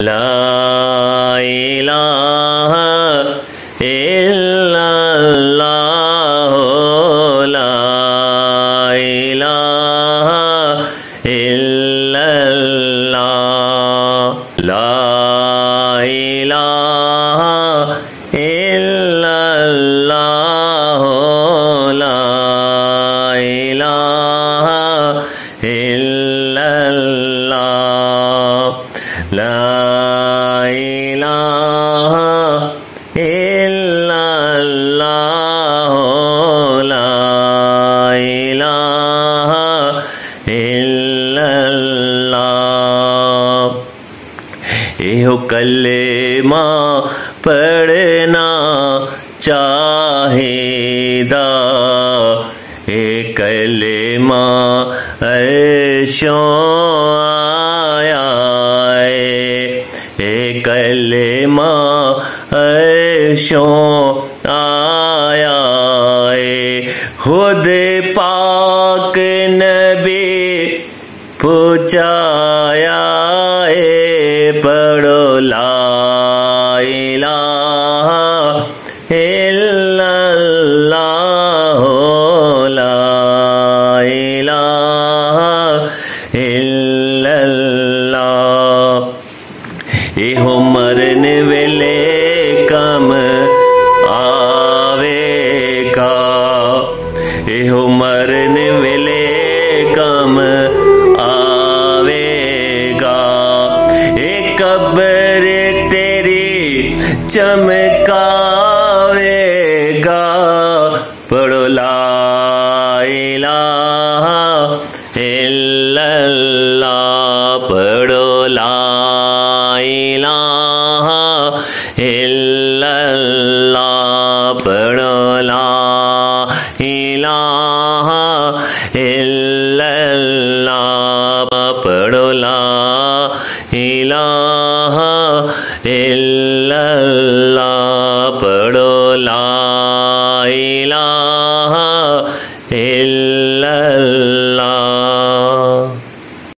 لا الہ الا اللہ لا الہ الا اللہ لا الہ الا اللہ لا الہ الا اللہ لا الہ الا اللہ لا الہ الا اللہ یہ کلمہ پڑھنا چاہیدا یہ کلمہ عرشوں آیا یہ کلمہ عرشوں آیا خود پاک نبی پوچھایا پڑھو لا الہ الا اللہ لا الہ الا اللہ یہ مرن ویلے کم آوے گا یہ مرن ویلے کم آوے گا یہ قبر تیری چمکاوے گا پڑھو لا الہ الا اللہ پڑھو لا الہ الا اللہ پڑھو لا الہ الا اللہ پڑھو لا الہ الا اللہ پڑھو لا الہ